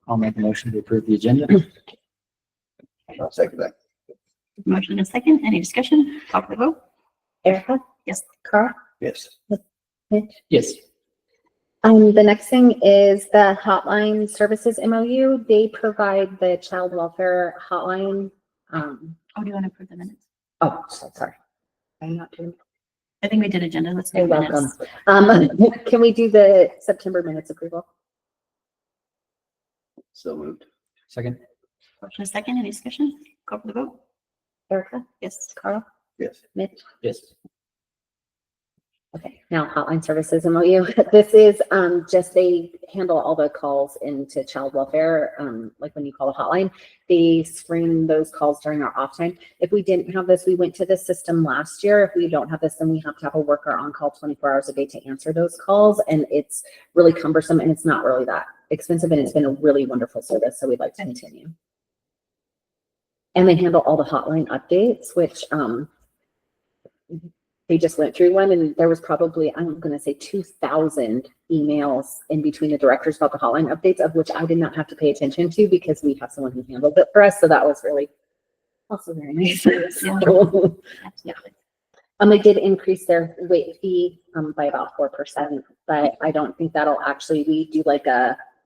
I'll make a motion to approve the agenda. I'll second that. Motion and a second. Any discussion? Call for the vote. Erica? Yes. Carl? Yes. Mitch? Yes. The next thing is the hotline services MOU. They provide the child welfare hotline. Oh, do you want to approve the minutes? Sorry. I'm not doing. I think we did agenda. Let's do You're minutes. welcome. Can we do the September minutes approval? So moved. Second. Motion and a second. Any discussion? Call for the vote. Erica? Yes. Carl? Yes. Mitch? Yes. Okay, now hotline services MOU. This is just they handle all the calls into child welfare. Like when you call a hotline, they screen those calls during our off time. If we didn't have this, we went to this system last year. If we don't have this, then we have to have a worker on call 24 hours a day to answer those calls. And it's really cumbersome and it's not really that expensive. And it's been a really wonderful service. So we'd like to continue. And they handle all the hotline updates, which they just went through one and there was probably, I'm going to say 2,000 emails in between the directors about the hotline updates, of which I did not have to pay attention to because we have someone who handled it for us. So that was really also very nice. Yeah. So, yeah. They did increase their late fee by about 4%, but I don't think that'll actually, we do like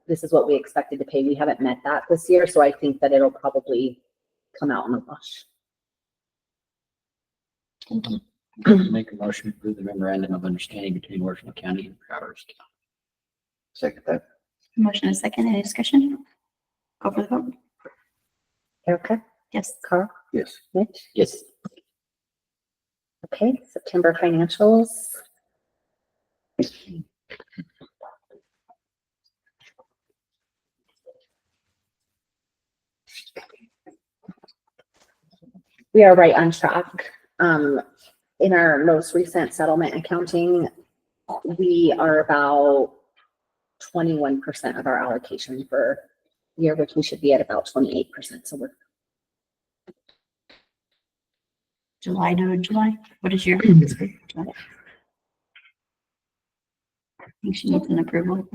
this is what we expected to pay. We haven't met that this year. So I think that it'll probably come out in the wash. Make a motion to approve the memorandum of understanding between Washington County and Traverse County. Second that. Motion and a second. Any discussion? Call for the vote. Erica? Yes. Carl? Yes. Mitch? Yes. Okay, September financials. We are right on track. In our most recent settlement accounting, we are about 21% of our allocation for the year, which we should be at about 28%. So we're July to July. What is your? July. I think she needs an approval.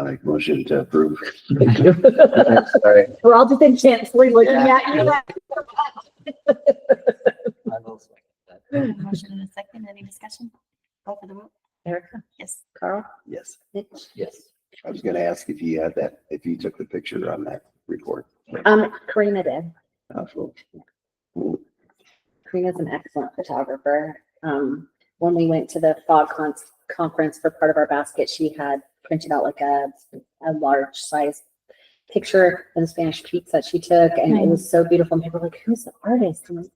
Make a motion to approve. sorry. We're all just intensely looking at you. I will second that. Motion and a second. Any discussion? Call for the vote. Erica? Yes. Carl? Yes. Mitch? Yes. I was going to ask if you had that, if you took the picture on that report. Karina did. Cool. Karina's an excellent photographer. When we went to the FOG conference for part of our basket, she had printed out like a large size picture of the Spanish Peaks that she took, and it was so beautiful. And people were like, "Who's the artist?" I'm like,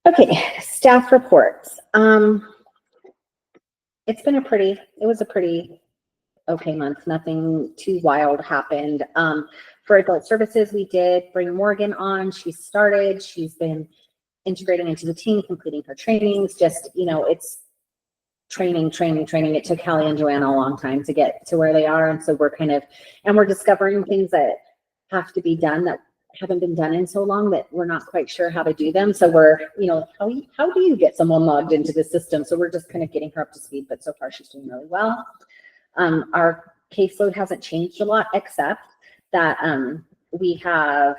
okay, staff reports. It was a pretty okay month. Nothing too wild happened. For adult services, we did bring Morgan on. She's been integrating into the team, completing her trainings. Just, it's training. It took Hallie and Joanna a long time to get to where they are. And so we're discovering things that have to be done that haven't been done in so long that we're not quite sure how to do them. So we're, how do you get someone logged into the system? So we're just kind of getting her up to speed, but so far she's doing really well. Our caseload hasn't changed a lot, except that we have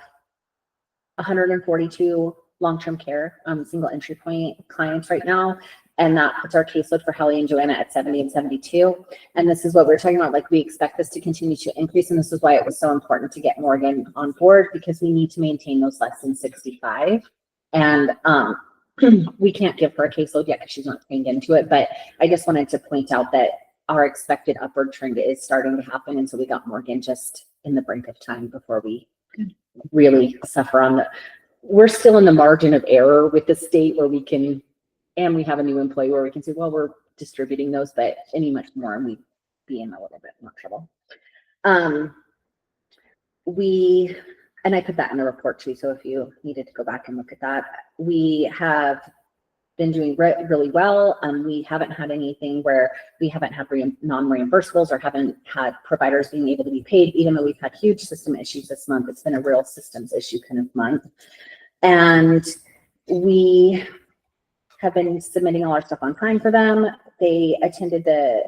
142 long-term care single entry point clients right now. And that puts our caseload for Hallie and Joanna at 70 and 72. And this is what we're talking about. Like, we expect this to continue to increase. And this is why it was so important to get Morgan on board, because we need to maintain those less than 65. And we can't give her a caseload yet because she's not trained into it. But I just wanted to point out that our expected upward trend is starting to happen. And so we got Morgan just in the brink of time before we really suffer on we're still in the margin of error with the state where we can, and we have a new employee where we can say, well, we're distributing those, but any much more and we'd be in a little bit more trouble. And I put that in the report too. So if you needed to go back and look at that, we have been doing really well. We haven't had anything where we haven't had non-reimbursables or haven't had providers being able to be paid, even though we've had huge system issues this month. It's been a real systems issue kind of month. And we have been submitting all our stuff on time for them. They attended the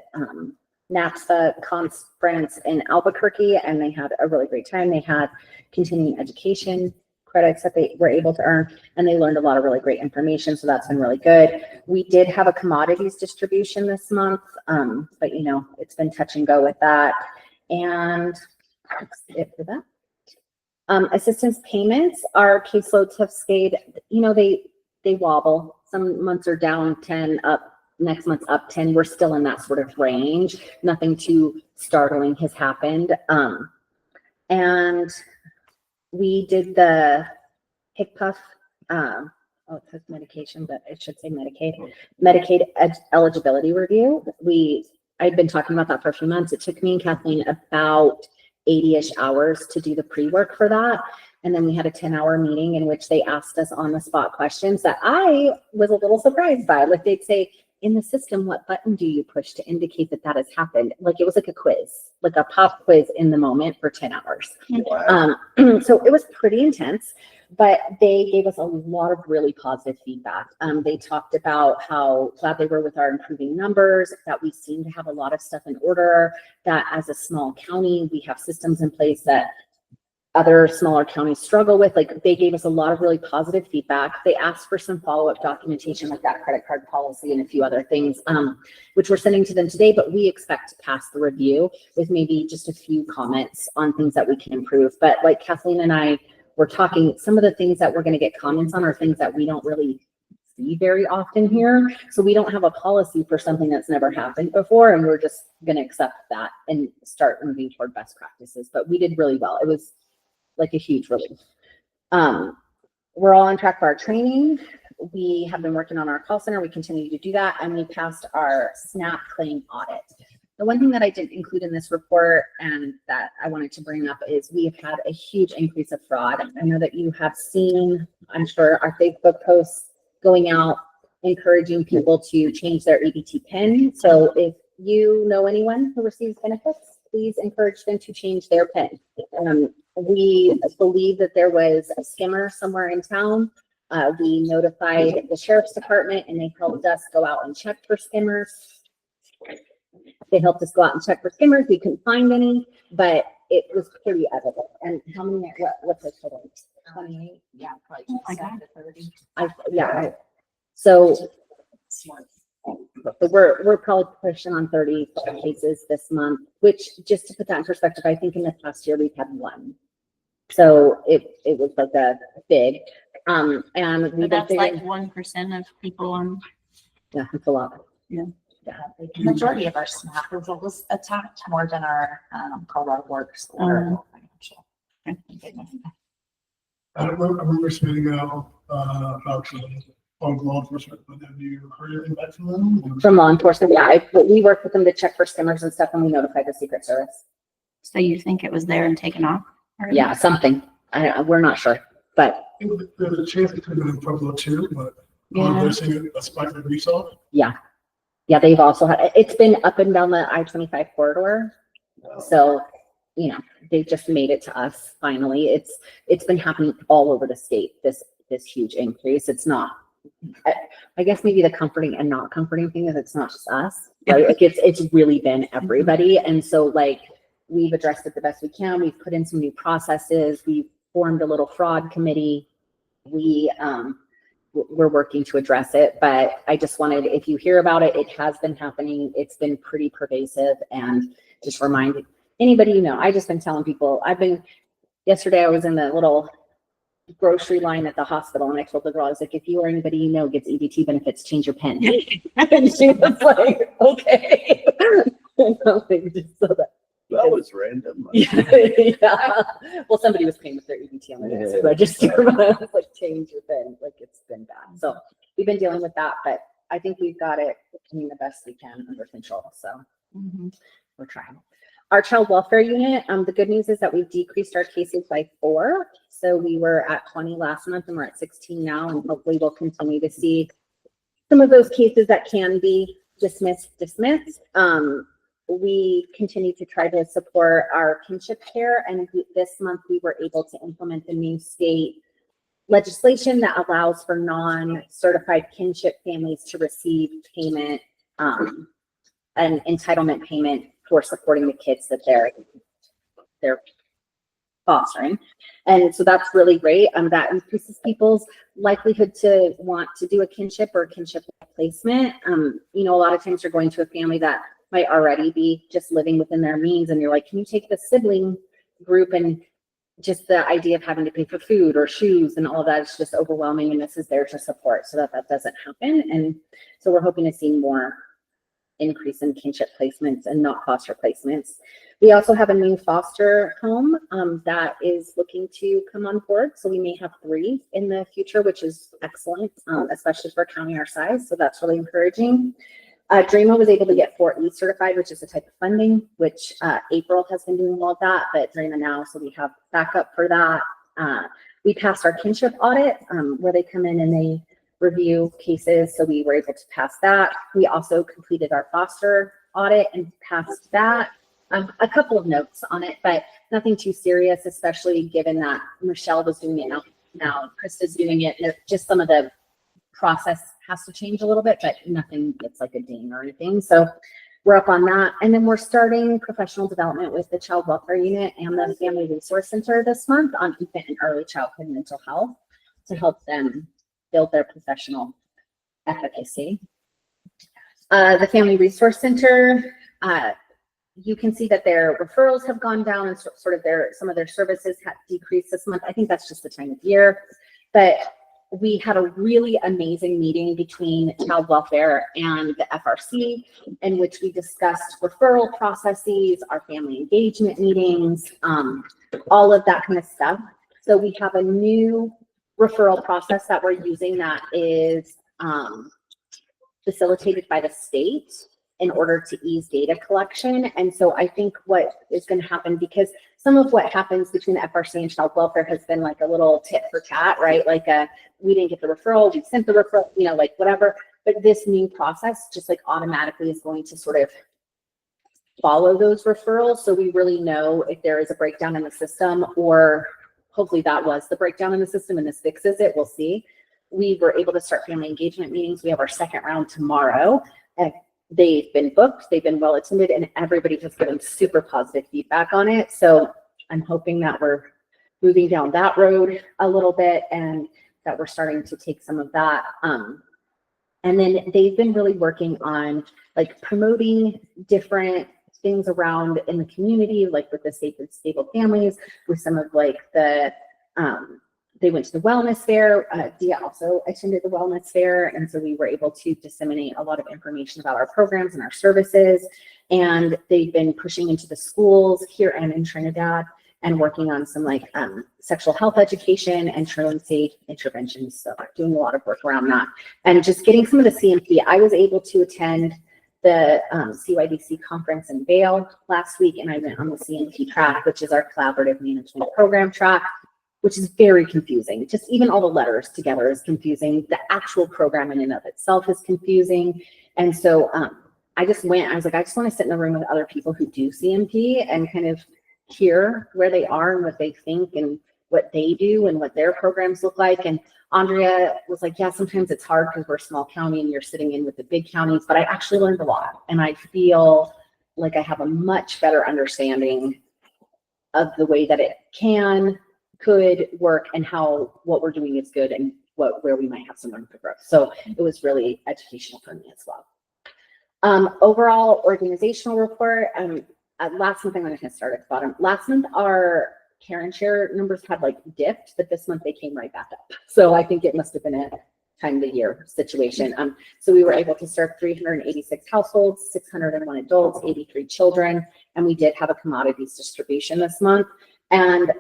NAPSA conference in Albuquerque, and they had a really great time. They had continuing education credits that they were able to earn, and they learned a lot of really great information. So that's been really good. We did have a commodities distribution this month, but you know, it's been touch and go with that. And that's it for that. Assistance payments, our caseloads have stayed, you know, they wobble. Some months are down 10, up next month's up 10. We're still in that sort of range. Nothing too startling has happened. And we did the HICPUF, oh, it says medication, but it should say Medicaid eligibility review. I'd been talking about that for a few months. It took me and Kathleen about 80-ish hours to do the pre-work for that. And then we had a 10-hour meeting in which they asked us on the spot questions that I was a little surprised by. Like they'd say, in the system, what button do you push to indicate that that has happened? Like it was like a quiz, like a pop quiz in the moment for 10 hours. Wow. So it was pretty intense, but they gave us a lot of really positive feedback. They talked about how glad they were with our improving numbers, that we seem to have a lot of stuff in order, that as a small county, we have systems in place that other smaller counties struggle with. Like they gave us a lot of really positive feedback. They asked for some follow-up documentation like that credit card policy and a few other things, which we're sending to them today, but we expect to pass the review with maybe just a few comments on things that we can improve. But like Kathleen and I were talking, some of the things that we're going to get comments on are things that we don't really see very often here. So we don't have a policy for something that's never happened before. And we're just going to accept that and start moving toward best practices. But we did really well. It was like a huge relief. We're all on track for our training. We have been working on our call center. We continue to do that. And we passed our SNAP claim audit. The one thing that I didn't include in this report and that I wanted to bring up is we have had a huge increase of fraud. I know that you have seen, I'm sure, our Facebook posts going out, encouraging people to change their EBT PIN. So if you know anyone who receives benefits, please encourage them to change their PIN. We believe that there was a skimmer somewhere in town. We notified the sheriff's department and they helped us go out and check for skimmers. They helped us go out and check for skimmers. We couldn't find any, but it was pretty evident. And how many, what's the total? 28? Yeah, probably 27 to 30. So we're probably pushing on 30 cases this month, which just to put that in perspective, I think in the past year we've had one. So it was like a big, and we But that's like 1% of people on. yeah, it's a lot. Yeah. Yeah. The majority of our SNAP was attacked more than our Colorado Works or financial. I remember speaking out about law enforcement, but have you heard anything back from them? From law enforcement, yeah, we work with them to check for skimmers and stuff, and we notify the Secret Service. So you think it was there and taken off? already? Yeah, something. We're not sure, but There's a chance it could have been in Pueblo too, but Yeah. they're seeing a spike that we saw. yeah, they've also had, it's been up and down the I-25 corridor. So, you know, they just made it to us finally. It's been happening all over the state, this huge increase. It's not, I guess maybe the comforting and not comforting thing is it's not just us, right? Like it's really been everybody. And so like we've addressed it the best we can. We've put in some new processes. We've formed a little fraud committee. We're working to address it, but I just wanted, if you hear about it, it has been happening. It's been pretty pervasive, and just remind anybody, you know, I just been telling people, yesterday I was in the little grocery line at the hospital and I told the girl, I was like, if you or anybody you know gets EBT benefits, change your PIN. And she was like, okay. That was random. Yeah. Well, somebody was paying with their EBT on the next register, but I was like, change your PIN. Like it's been bad. So we've been dealing with that, but I think we've got it the best we can under control. So we're trying. Our child welfare unit, the good news is that we've decreased our cases by 4. So we were at 20 last month and we're at 16 now, and hopefully we'll continue to see some of those cases that can be dismissed. We continue to try to support our kinship care, and this month we were able to implement the new state legislation that allows for non-certified kinship families to receive payment, an entitlement payment for supporting the kids that they're fostering. And so that's really great. That increases people's likelihood to want to do a kinship or a kinship placement. A lot of times you're going to a family that might already be just living within their means, and you're like, can you take the sibling group? And just the idea of having to pay for food or shoes and all of that is just overwhelming, and this is there to support so that doesn't happen. And so we're hoping to see more increase in kinship placements and not foster placements. We also have a new foster home that is looking to come on board. So we may have 3 in the future, which is excellent, especially for a county our size. So that's really encouraging. DREAMA was able to get 4E certified, which is a type of funding, which April has been doing all of that, but DREAMA now, so we have backup for that. We passed our kinship audit where they come in and they review cases, so we were able to pass that. We also completed our foster audit and passed that. A couple of notes on it, but nothing too serious, especially given that Michelle was doing it now Krista's doing it. Just some of the process has to change a little bit, but nothing that's like a ding or anything. So we're up on that. And then we're starting professional development with the Child Welfare Unit and the Family Resource Center this month on infant and early childhood mental health to help them build their professional efficacy. The Family Resource Center, you can see that their referrals have gone down and sort of some of their services have decreased this month. I think that's just the time of year, but we had a really amazing meeting between Child Welfare and the FRC in which we discussed referral processes, our family engagement meetings, all of that kind of stuff. So we have a new referral process that we're using that is facilitated by the state in order to ease data collection. And so I think what is going to happen, because some of what happens between the FRC and Child Welfare has been like a little tit for tat, right? Like we didn't get the referral, we sent the referral, like whatever. But this new process just like automatically is going to sort of follow those referrals. So we really know if there is a breakdown in the system, or hopefully that was the breakdown in the system and this fixes it, we'll see. We were able to start family engagement meetings. We have our second round tomorrow. And they've been booked, they've been well attended, and everybody has given super positive feedback on it. So I'm hoping that we're moving down that road a little bit and that we're starting to take some of that. And then they've been really working on like promoting different things around in the community, like with the Safe and Stable Families, with some of like the, they went to the wellness fair. Dia also attended the wellness fair. And so we were able to disseminate a lot of information about our programs and our services. And they've been pushing into the schools here and in Trinidad and working on some like sexual health education and truancy interventions. So doing a lot of work around that and just getting some of the CMP. I was able to attend the CYDC conference in Vail last week, and I went on the CMP track, which is our collaborative management program track, which is very confusing. Just even all the letters together is confusing. The actual program in and of itself is confusing. And so I just went, I was like, I just want to sit in the room with other people who do CMP and kind of hear where they are and what they think and what they do and what their programs look like. And Andrea was like, yeah, sometimes it's hard because we're a small county and you're sitting in with the big counties, but I actually learned a lot. And I feel like I have a much better understanding of the way that it could work and how what we're doing is good and where we might have some room for growth. So it was really educational for me as well. Overall organizational report. Last month, I'm going to start at the bottom. Last month, our care and share numbers had like dipped, but this month they came right back up. So I think it must have been a time of the year situation. So we were able to serve 386 households, 601 adults, 83 children, and we did have a commodities distribution this month. And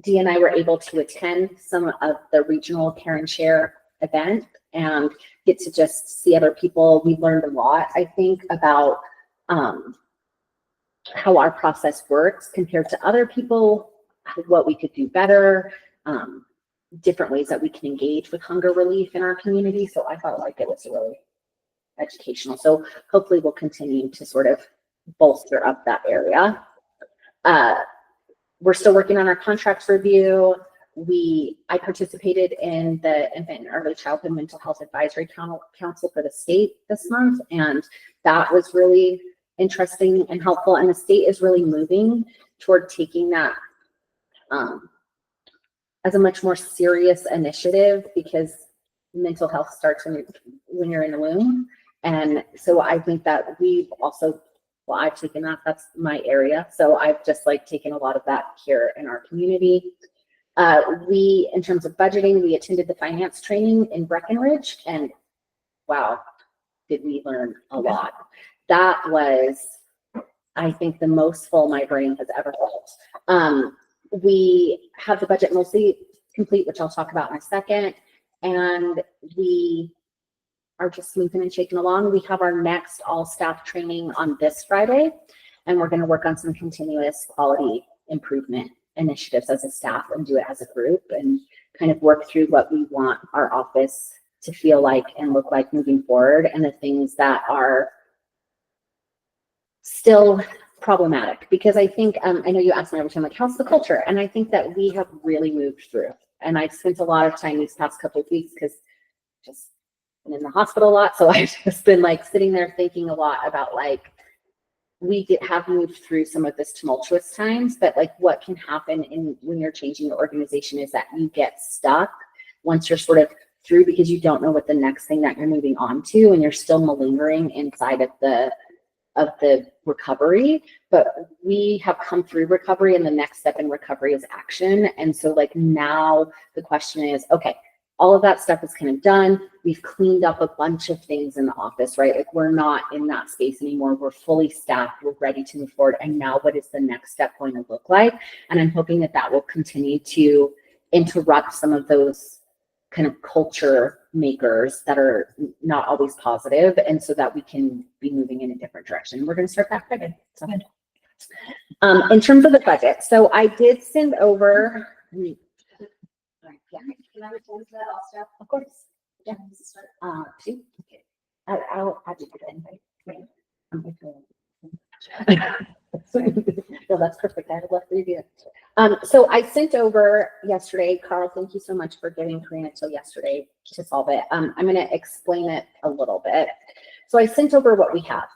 Dee and I were able to attend some of the regional care and share event and get to just see other people. We learned a lot, I think, about how our process works compared to other people, what we could do better, different ways that we can engage with hunger relief in our community. So I felt like it was really educational. So hopefully we'll continue to sort of bolster up that area. We're still working on our contracts review. I participated in the Infant and Early Childhood Mental Health Advisory Council for the state this month, and that was really interesting and helpful. And the state is really moving toward taking that as a much more serious initiative, because mental health starts when you're in the womb. And so I think that we've also, well, I've taken that, that's my area. So I've just like taken a lot of that here in our community. In terms of budgeting, we attended the finance training in Breckenridge, and wow, did we learn a lot. That was, I think, the most full my brain has ever felt. We have the budget mostly complete, which I'll talk about in a second, and we are just moving and shaking along. We have our next all staff training on this Friday, and we're going to work on some continuous quality improvement initiatives as a staff and do it as a group and kind of work through what we want our office to feel like and look like moving forward, and the things that are still problematic. Because I think, I know you ask me every time, like, how's the culture? And I think that we have really moved through. And I've spent a lot of time these past couple of weeks because just been in the hospital a lot. So I've just been like sitting there thinking a lot about like, have moved through some of this tumultuous times, but like what can happen when you're changing your organization is that you get stuck once you're sort of through, because you don't know what the next thing that you're moving on to, and you're still malingering inside of the recovery. But we have come through recovery, and the next step in recovery is action. And so like now the question is, okay, all of that stuff is kind of done. We've cleaned up a bunch of things in the office, right? Like we're not in that space anymore. We're fully staffed. We're ready to move forward. And now what is the next step going to look like? And I'm hoping that that will continue to interrupt some of those kind of culture makers that are not always positive, and so that we can be moving in a different direction. We're going to start that Friday. So good. In terms of the budget, so I did send over. Yeah. Can I respond to that also? Of course. Yeah. See? Okay. I'll do it anyway. No, that's perfect. I would love to review it. So I sent over yesterday, Carl, thank you so much for giving Karina till yesterday to solve it. I'm going to explain it a little bit. So I sent over what we have.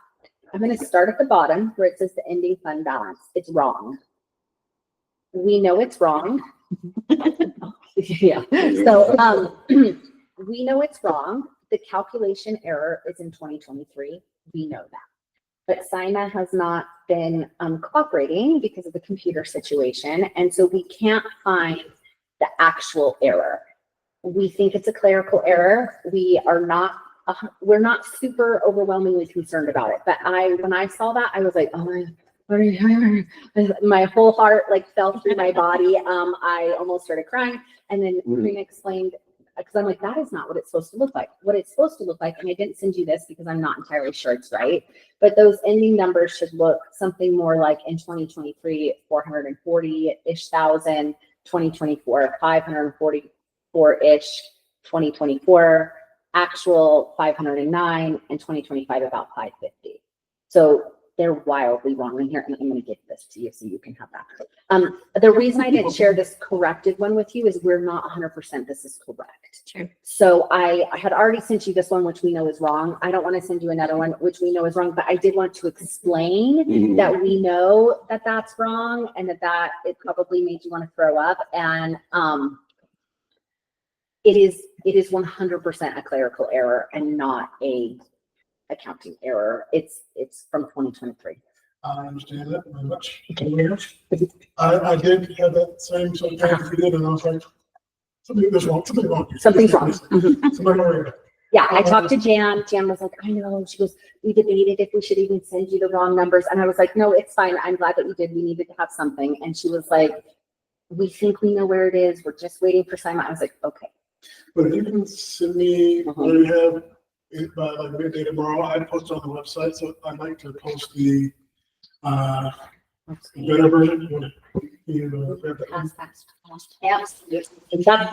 I'm going to start at the bottom where it says the ending fund balance. It's wrong. We know it's wrong. Yeah. So we know it's wrong. The calculation error is in 2023. We know that. But SINA has not been cooperating because of the computer situation. And so we can't find the actual error. We think it's a clerical error. We're not super overwhelmingly concerned about it. But when I saw that, I was like, oh my whole heart like fell through my body. I almost started crying. And then Karina explained, because I'm like, that is not what it's supposed to look like. What it's supposed to look like, and I didn't send you this because I'm not entirely sure it's right, but those ending numbers should look something more like in 2023, 440-ish thousand, 2024, 544-ish, 2024, actual 509, and 2025 about 550. So they're wildly wrong in here, and I'm going to get this to you so you can have that. The reason I didn't share this corrected one with you is we're not 100% this is correct. Sure. So I had already sent you this one, which we know is wrong. I don't want to send you another one, which we know is wrong, but I did want to explain that we know that that's wrong, and that it probably made you want to throw up. And it is 100% a clerical error and not a accounting error. It's from 2023. I understand that very much. I did have that same sort of thing you did, and I was like, something's wrong. Something's wrong. Something wrong. Yeah, I talked to Jan. Jan was like, I know. She goes, we debated if we should even send you the wrong numbers. And I was like, no, it's fine. I'm glad that you did. We needed to have something. And she was like, we think we know where it is. We're just waiting for Simon. I was like, okay. But if you can send me what you have by like midday tomorrow, I'd post it on the website. So I'd like to post the better version. That's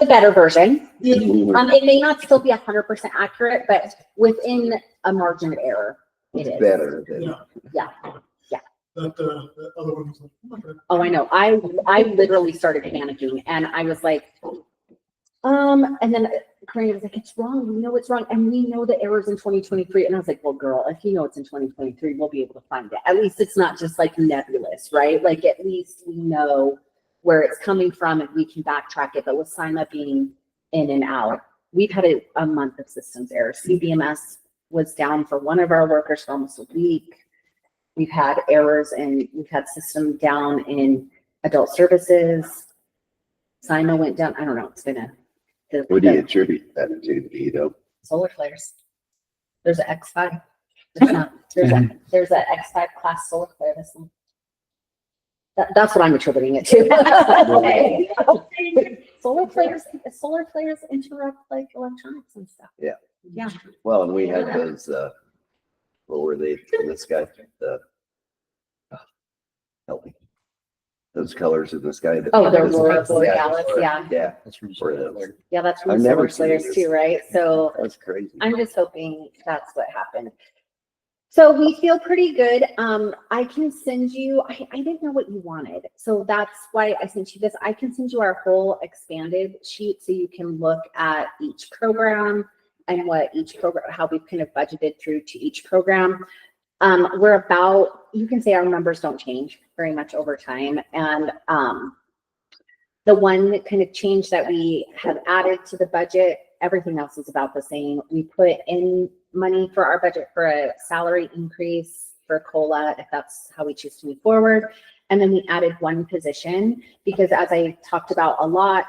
the better version. It may not still be 100% accurate, but within a margin of error, it is Better. Yeah. Yeah. the other one was like, okay. Oh, I know. I literally started panicking and I was like, and then Corinne was like, it's wrong. We know it's wrong. And we know the errors in 2023. And I was like, well, girl, if you know it's in 2023, we'll be able to find it. At least it's not just like nebulous, right? Like at least we know where it's coming from and we can backtrack it. But with Sima being in and out, we've had a month of systems errors. CBMS was down for one of our workers for almost a week. We've had errors and we've had system down in adult services. Sima went down. I don't know. It's been What do you attribute that to, Vito? solar flares. There's an X5. There's a X5 class solar flare this one. That's what I'm attributing it to. Solar flares interrupt like electronics and stuff. Yeah. Yeah. Well, and we had those, what were they, this guy, help me. Those colors in the sky. that- Oh, the those- aurora borealis, yeah. Yeah, That's from. Where those- Yeah, that's I've from never solar flares seen this. too, right? So that's crazy. I'm just hoping that's what happened. So we feel pretty good. I can send you, I didn't know what you wanted. So that's why I sent you this. I can send you our whole expanded sheet so you can look at each program and what each program, how we've kind of budgeted through to each program. We're about, you can say our numbers don't change very much over time. And the one kind of change that we have added to the budget, everything else is about the same. We put in money for our budget for a salary increase for COLA, if that's how we choose to move forward. And then we added one position because as I talked about a lot,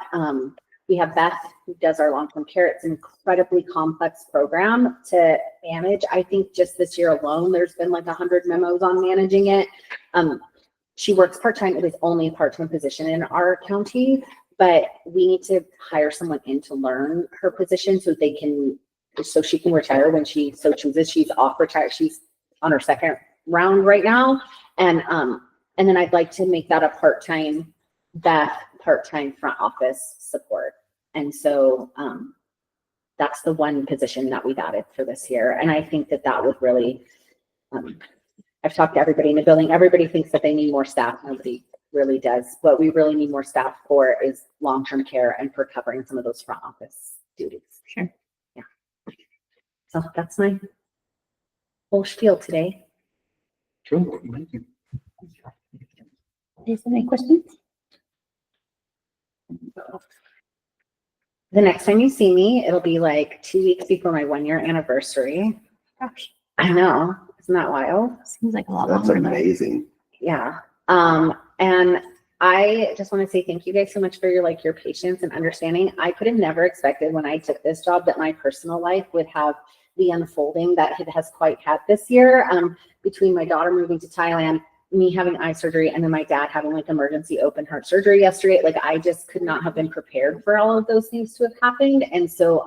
we have Beth who does our long-term care. It's an incredibly complex program to manage. I think just this year alone, there's been like 100 memos on managing it. She works part-time. It is only a part-time position in our county, but we need to hire someone in to learn her position so she can retire when she so chooses. She's off retire. She's on her second round right now. And then I'd like to make that a part-time front office support. And so that's the one position that we've added for this year. And I think that would really, I've talked to everybody in the building. Everybody thinks that they need more staff. Nobody really does. What we really need more staff for is long-term care and for covering some of those front office duties. Sure. Yeah. So that's my whole spiel today. Cool. Thank you. Is there any questions? The next time you see me, it'll be like 2 weeks before my 1-year anniversary. Gosh, I know. Isn't that wild? seems like a lot That's longer. amazing. Yeah. And I just want to say thank you guys so much for your patience and understanding. I could have never expected when I took this job that my personal life would have the unfolding that it has quite had this year. Between my daughter moving to Thailand, me having eye surgery, and then my dad having like emergency open heart surgery yesterday. Like I just could not have been prepared for all of those things to have happened. And so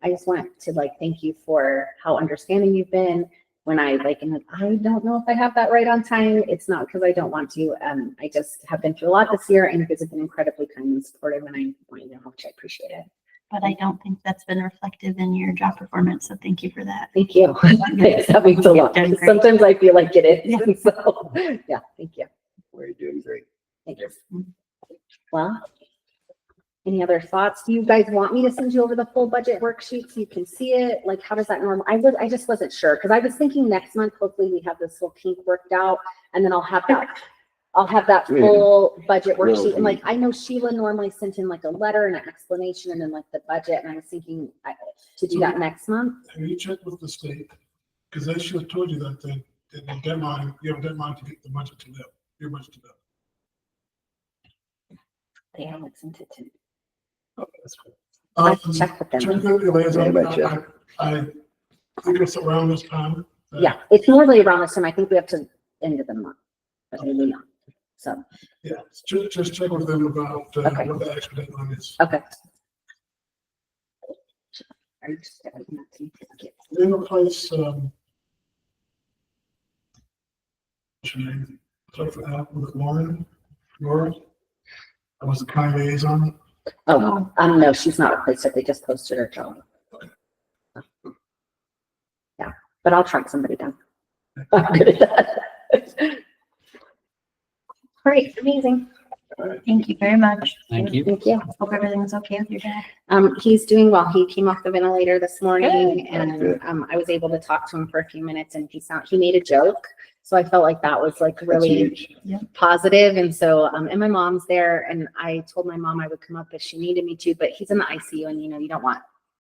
I just want to thank you for how understanding you've been. When I I don't know if I have that right on time. It's not because I don't want to. I just have been through a lot this year, and you guys have been incredibly kind and supportive, and I want you to know how much I appreciate it. But I don't think that's been reflective in your job performance. So thank you for that. Thank you. Thanks. That means a lot. You're doing great. Sometimes I feel like it is. So yeah, thank you. We're doing great. Thank you. Well, any other thoughts? Do you guys want me to send you over the full budget worksheet so you can see it? Like, how does that normal? I just wasn't sure because I was thinking next month, hopefully we have this whole kink worked out and then I'll have that full budget worksheet. And like, I know Sheila normally sent in like a letter and an explanation and then like the budget. And I was thinking to do that next month. Have you checked with the state? Because they should have told you that they have a deadline to get the budget to them, your budget to them. They haven't sent it to me. Oh, that's cool. I have to check with them. Check with the liaison. Yeah, I bet I think it's around this time. Yeah, it's normally around this time. I think we have to end of the month, but maybe not. So, Yeah, just check with them about Okay. what the actual deadline is. okay. Then replace, what's her name? Was it Lauren? Laura? I was the county liaison. Oh, no, she's not replaced it. They just posted her job. Yeah, but I'll track somebody down. I'm good at that. Great, amazing. Thank you very much. Thank you. Thank you. Hope everything's okay with your dad. He's doing well. He came off the ventilator this morning and, Good. I was able to talk to him for a few minutes and he made a joke. So I felt like that was like That's really huge. positive. And so, and my mom's there and I told my mom I would come up if she needed me to, but he's in the ICU and you know, you don't want